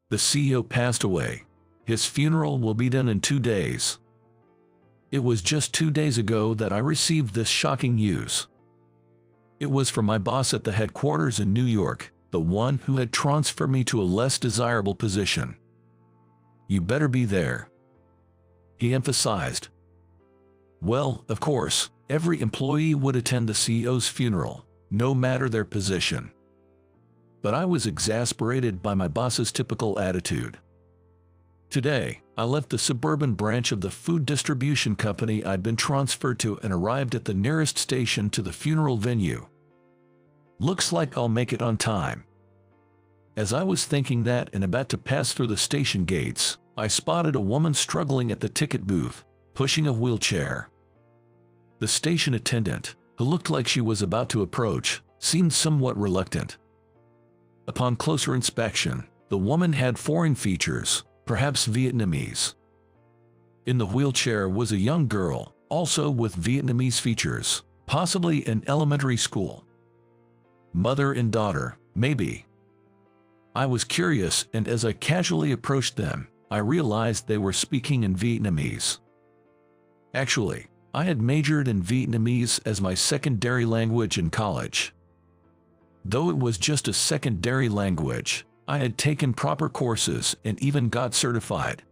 The CEO passed away. His funeral will be done in 2 days. It was just 2 days ago that I received this shocking news. It was from my boss at the headquarters in New York, the one who had transferred me to a less desirable position. You better be there, he emphasized. Well, of course, every employee would attend the CEO's funeral, no matter their position. But I was exasperated by my boss's typical attitude. Today, I left the suburban branch of the food distribution company I'd been transferred to and arrived at the nearest station to the funeral venue. Looks like I'll make it on time. As I was thinking that and about to pass through the station gates, I spotted a woman struggling at the ticket booth, pushing a wheelchair. The station attendant, who looked like she was about to approach, seemed somewhat reluctant. Upon closer inspection, the woman had foreign features, perhaps Vietnamese. In the wheelchair was a young girl, also with Vietnamese features, possibly in elementary school. Mother and daughter, maybe. I was curious, and as I casually approached them, I realized they were speaking in Vietnamese. Actually, I had majored in Vietnamese as my secondary language in college. Though it was just a secondary language, I had taken proper courses and even got certified.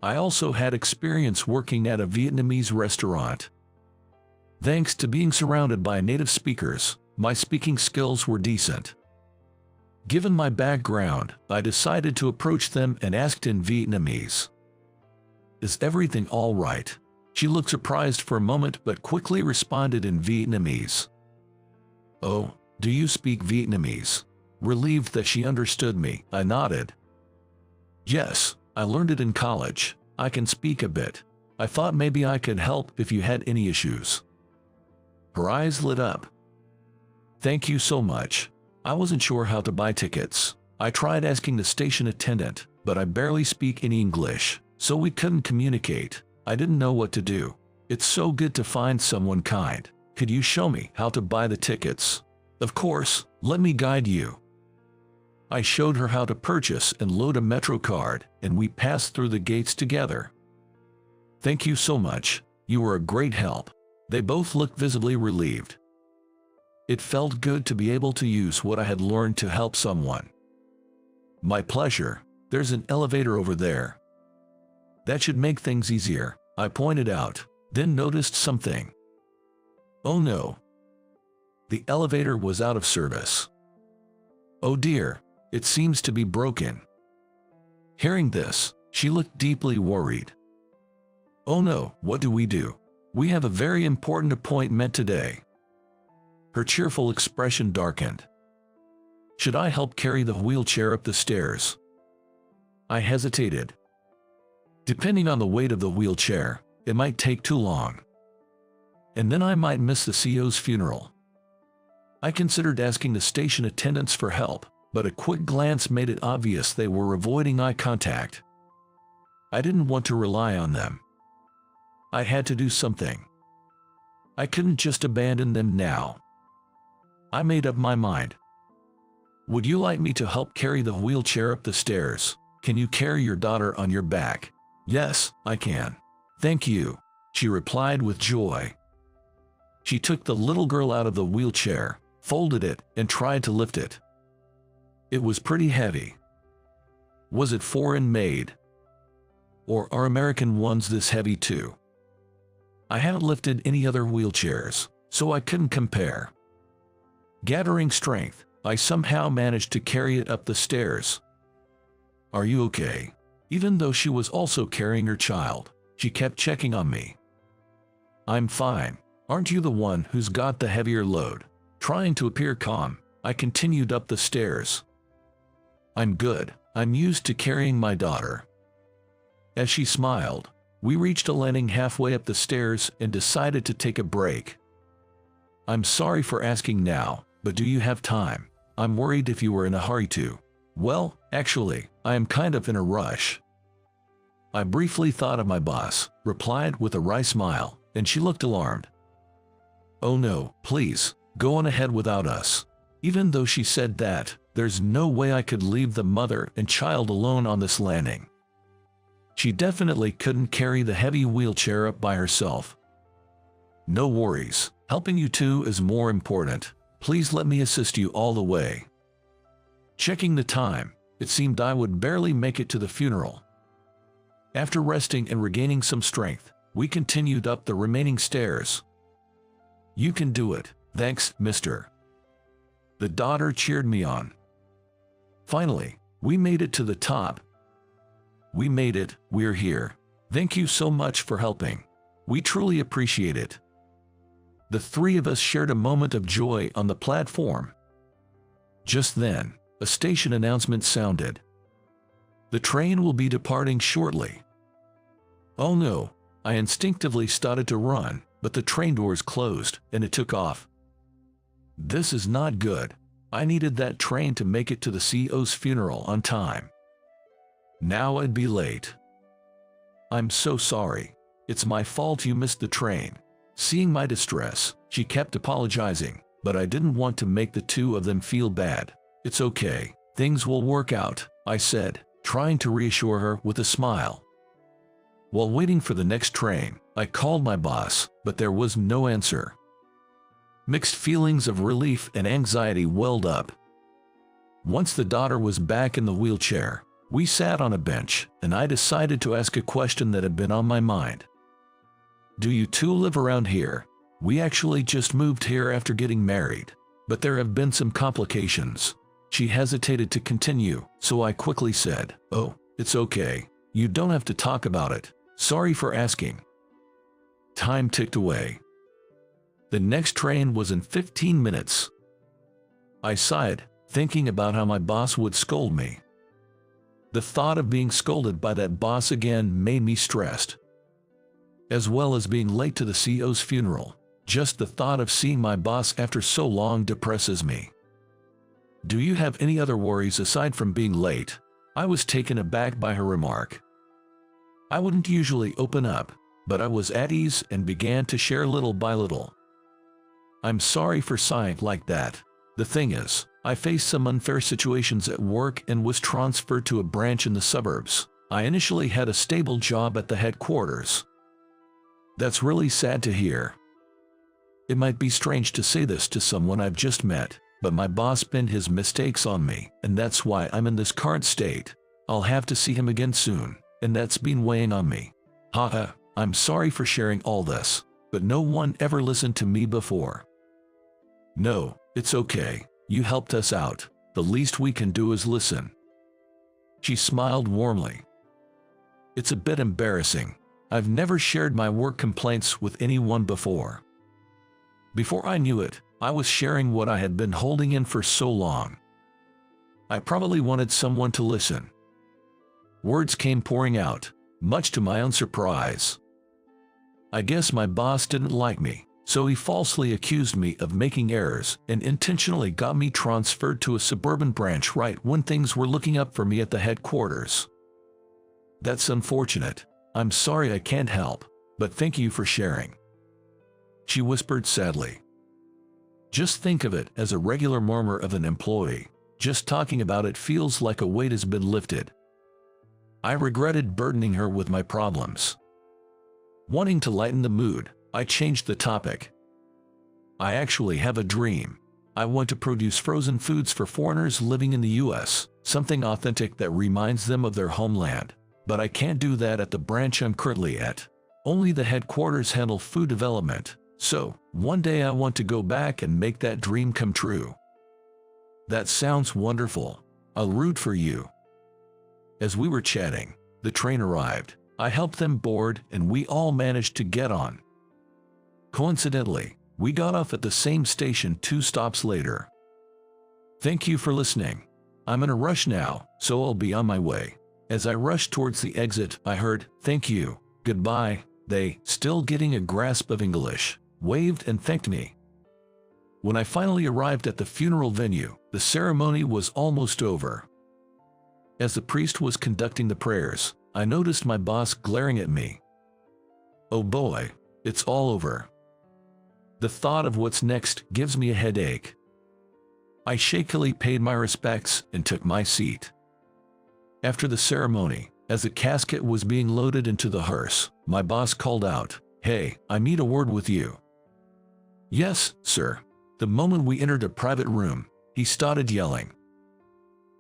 I also had experience working at a Vietnamese restaurant. Thanks to being surrounded by native speakers, my speaking skills were decent. Given my background, I decided to approach them and asked in Vietnamese. "Is everything all right?" She looked surprised for a moment but quickly responded in Vietnamese. "Oh, do you speak Vietnamese?" Relieved that she understood me, I nodded. "Yes, I learned it in college. I can speak a bit. I thought maybe I could help if you had any issues." Her eyes lit up. "Thank you so much. I wasn't sure how to buy tickets. I tried asking the station attendant, but I barely speak any English, so we couldn't communicate. I didn't know what to do. It's so good to find someone kind. Could you show me how to buy the tickets?" "Of course, let me guide you." I showed her how to purchase and load a Metro card, and we passed through the gates together. "Thank you so much. You were a great help." They both looked visibly relieved. It felt good to be able to use what I had learned to help someone. "My pleasure. There's an elevator over there." "That should make things easier," I pointed out, then noticed something. Oh no. The elevator was out of service. "Oh dear, it seems to be broken." Hearing this, she looked deeply worried. "Oh no, what do we do? We have a very important appointment today." Her cheerful expression darkened. "Should I help carry the wheelchair up the stairs?" I hesitated. Depending on the weight of the wheelchair, it might take too long. And then I might miss the CEO's funeral. I considered asking the station attendants for help, but a quick glance made it obvious they were avoiding eye contact. I didn't want to rely on them. I had to do something. I couldn't just abandon them now. I made up my mind. "Would you like me to help carry the wheelchair up the stairs? Can you carry your daughter on your back?" "Yes, I can. Thank you," she replied with joy. She took the little girl out of the wheelchair, folded it, and tried to lift it. It was pretty heavy. Was it foreign made? Or are American ones this heavy too? I haven't lifted any other wheelchairs, so I couldn't compare. Gathering strength, I somehow managed to carry it up the stairs. "Are you okay?" Even though she was also carrying her child, she kept checking on me. "I'm fine. Aren't you the one who's got the heavier load?" Trying to appear calm, I continued up the stairs. "I'm good. I'm used to carrying my daughter." As she smiled, we reached a landing halfway up the stairs and decided to take a break. "I'm sorry for asking now, but do you have time? I'm worried if you were in a hurry to." "Well, actually, I am kind of in a rush." I briefly thought of my boss, replied with a wry smile, and she looked alarmed. "Oh no, please, go on ahead without us." Even though she said that, There's no way I could leave the mother and child alone on this landing. She definitely couldn't carry the heavy wheelchair up by herself. No worries, helping you two is more important. Please let me assist you all the way. Checking the time, it seemed I would barely make it to the funeral. After resting and regaining some strength, we continued up the remaining stairs. You can do it, thanks, mister. The daughter cheered me on. Finally, we made it to the top. We made it, we're here. Thank you so much for helping. We truly appreciate it. The three of us shared a moment of joy on the platform. Just then, a station announcement sounded. The train will be departing shortly. Oh no, I instinctively started to run, but the train doors closed and it took off. This is not good. I needed that train to make it to the CEO's funeral on time. Now I'd be late. I'm so sorry. It's my fault you missed the train. Seeing my distress, she kept apologizing, but I didn't want to make the two of them feel bad. It's okay. Things will work out, I said, trying to reassure her with a smile. While waiting for the next train, I called my boss, but there was no answer. Mixed feelings of relief and anxiety welled up. Once the daughter was back in the wheelchair, we sat on a bench, and I decided to ask a question that had been on my mind. Do you two live around here? We actually just moved here after getting married, but there have been some complications. She hesitated to continue, so I quickly said, "Oh, it's okay. You don't have to talk about it. Sorry for asking." Time ticked away. The next train was in 15 minutes. I sighed, thinking about how my boss would scold me. The thought of being scolded by that boss again made me stressed. As well as being late to the CEO's funeral, just the thought of seeing my boss after so long depresses me. Do you have any other worries aside from being late? I was taken aback by her remark. I wouldn't usually open up, but I was at ease and began to share little by little. I'm sorry for sighing like that. The thing is, I faced some unfair situations at work and was transferred to a branch in the suburbs. I initially had a stable job at the headquarters. That's really sad to hear. It might be strange to say this to someone I've just met, but my boss pinned his mistakes on me, and that's why I'm in this current state. I'll have to see him again soon, and that's been weighing on me. Haha, I'm sorry for sharing all this, but no one ever listened to me before. No, it's okay. You helped us out. The least we can do is listen. She smiled warmly. It's a bit embarrassing. I've never shared my work complaints with anyone before. Before I knew it, I was sharing what I had been holding in for so long. I probably wanted someone to listen. Words came pouring out, much to my own surprise. I guess my boss didn't like me, so he falsely accused me of making errors and intentionally got me transferred to a suburban branch right when things were looking up for me at the headquarters. That's unfortunate. I'm sorry I can't help, but thank you for sharing. She whispered sadly. Just think of it as a regular murmur of an employee. Just talking about it feels like a weight has been lifted. I regretted burdening her with my problems. Wanting to lighten the mood, I changed the topic. I actually have a dream. I want to produce frozen foods for foreigners living in the US, something authentic that reminds them of their homeland. But I can't do that at the branch I'm currently at. Only the headquarters handle food development, so one day I want to go back and make that dream come true. That sounds wonderful. I'll root for you. As we were chatting, the train arrived. I helped them board and we all managed to get on. Coincidentally, we got off at the same station 2 stops later. Thank you for listening. I'm in a rush now, so I'll be on my way. As I rushed towards the exit, I heard, "Thank you, goodbye." They, still getting a grasp of English, waved and thanked me. When I finally arrived at the funeral venue, the ceremony was almost over. As the priest was conducting the prayers, I noticed my boss glaring at me. Oh boy, it's all over. The thought of what's next gives me a headache. I shakily paid my respects and took my seat. After the ceremony, as the casket was being loaded into the hearse, my boss called out, "Hey, I need a word with you." "Yes, sir." The moment we entered a private room, he started yelling.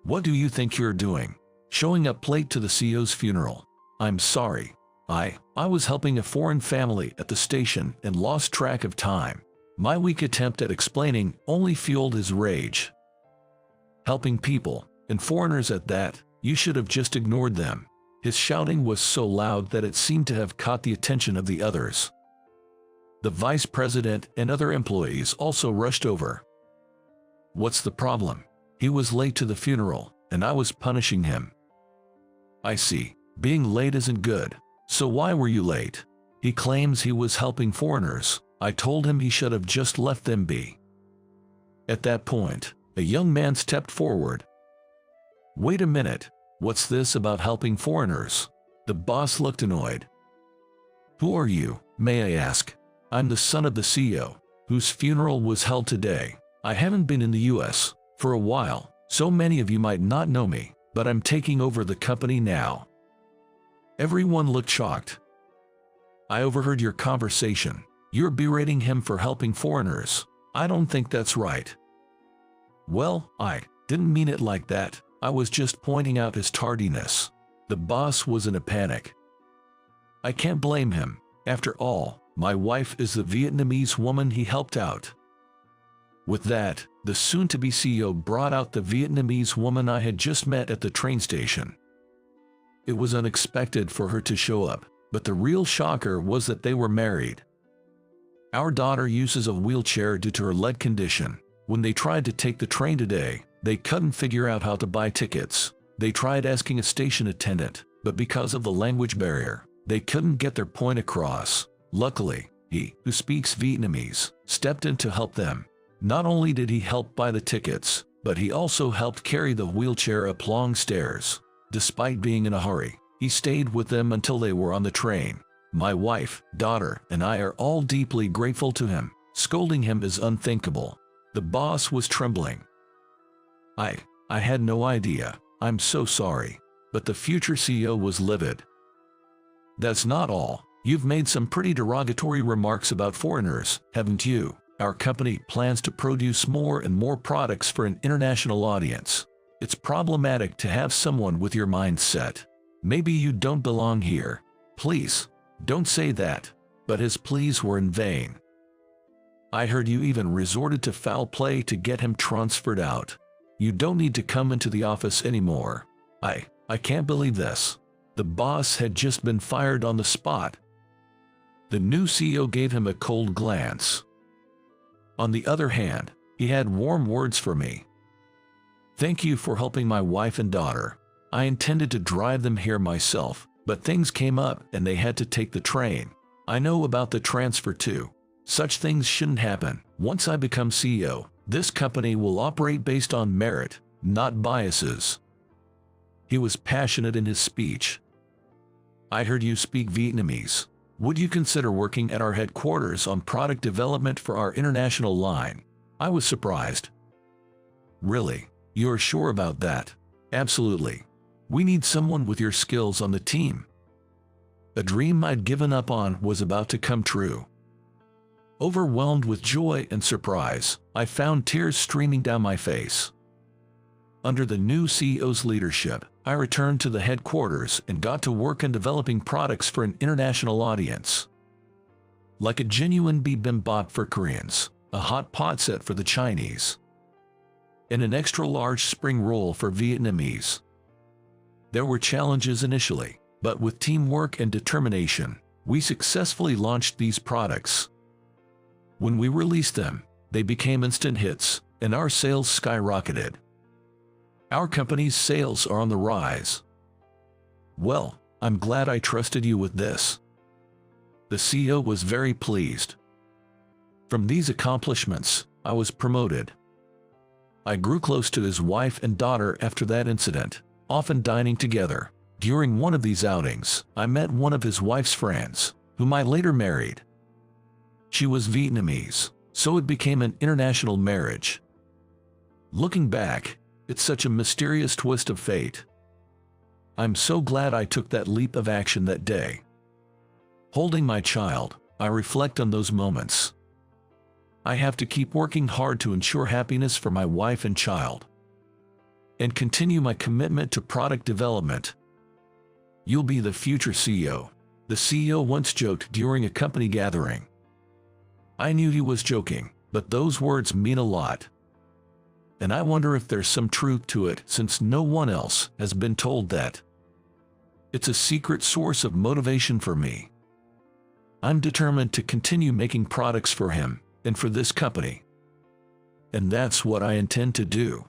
"What do you think you're doing? Showing up late to the CEO's funeral?" "I'm sorry. I was helping a foreign family at the station and lost track of time." My weak attempt at explaining only fueled his rage. "Helping people, and foreigners at that, you should have just ignored them." His shouting was so loud that it seemed to have caught the attention of the others. The vice president and other employees also rushed over. "What's the problem? He was late to the funeral, and I was punishing him." "I see. Being late isn't good. So why were you late?" "He claims he was helping foreigners. I told him he should have just left them be." At that point, a young man stepped forward. "Wait a minute. What's this about helping foreigners?" The boss looked annoyed. "Who are you, may I ask?" "I'm the son of the CEO, whose funeral was held today. I haven't been in the US for a while, so many of you might not know me, but I'm taking over the company now." Everyone looked shocked. "I overheard your conversation. You're berating him for helping foreigners. I don't think that's right." "Well, I didn't mean it like that. I was just pointing out his tardiness." The boss was in a panic. "I can't blame him. After all, my wife is the Vietnamese woman he helped out." With that, the soon-to-be CEO brought out the Vietnamese woman I had just met at the train station. It was unexpected for her to show up, but the real shocker was that they were married. "Our daughter uses a wheelchair due to her leg condition. When they tried to take the train today, they couldn't figure out how to buy tickets. They tried asking a station attendant, but because of the language barrier, they couldn't get their point across. Luckily, he, who speaks Vietnamese, stepped in to help them. Not only did he help buy the tickets, but he also helped carry the wheelchair up long stairs. Despite being in a hurry, he stayed with them until they were on the train. My wife, daughter, and I are all deeply grateful to him. Scolding him is unthinkable." The boss was trembling. I had no idea. I'm so sorry." But the future CEO was livid. "That's not all. You've made some pretty derogatory remarks about foreigners, haven't you? Our company plans to produce more and more products for an international audience. It's problematic to have someone with your mindset. Maybe you don't belong here. Please, don't say that." But his pleas were in vain. "I heard you even resorted to foul play to get him transferred out. You don't need to come into the office anymore." I can't believe this." The boss had just been fired on the spot. The new CEO gave him a cold glance. On the other hand, he had warm words for me. "Thank you for helping my wife and daughter. I intended to drive them here myself, but things came up and they had to take the train. I know about the transfer too. Such things shouldn't happen. Once I become CEO, this company will operate based on merit, not biases." He was passionate in his speech. "I heard you speak Vietnamese. Would you consider working at our headquarters on product development for our international line?" I was surprised. "Really? You're sure about that?" "Absolutely. We need someone with your skills on the team." A dream I'd given up on was about to come true. Overwhelmed with joy and surprise, I found tears streaming down my face. Under the new CEO's leadership, I returned to the headquarters and got to work on developing products for an international audience. Like a genuine bibimbap for Koreans, a hot pot set for the Chinese, and an extra-large spring roll for Vietnamese. There were challenges initially, but with teamwork and determination, we successfully launched these products. When we released them, they became instant hits, and our sales skyrocketed. Our company's sales are on the rise. "Well, I'm glad I trusted you with this." The CEO was very pleased. From these accomplishments, I was promoted. I grew close to his wife and daughter after that incident, often dining together. During one of these outings, I met one of his wife's friends, whom I later married. She was Vietnamese, so it became an international marriage. Looking back, it's such a mysterious twist of fate. I'm so glad I took that leap of action that day. Holding my child, I reflect on those moments. I have to keep working hard to ensure happiness for my wife and child, and continue my commitment to product development. You'll be the future CEO, the CEO once joked during a company gathering. I knew he was joking, but those words mean a lot. And I wonder if there's some truth to it, since no one else has been told that. It's a secret source of motivation for me. I'm determined to continue making products for him and for this company. And that's what I intend to do.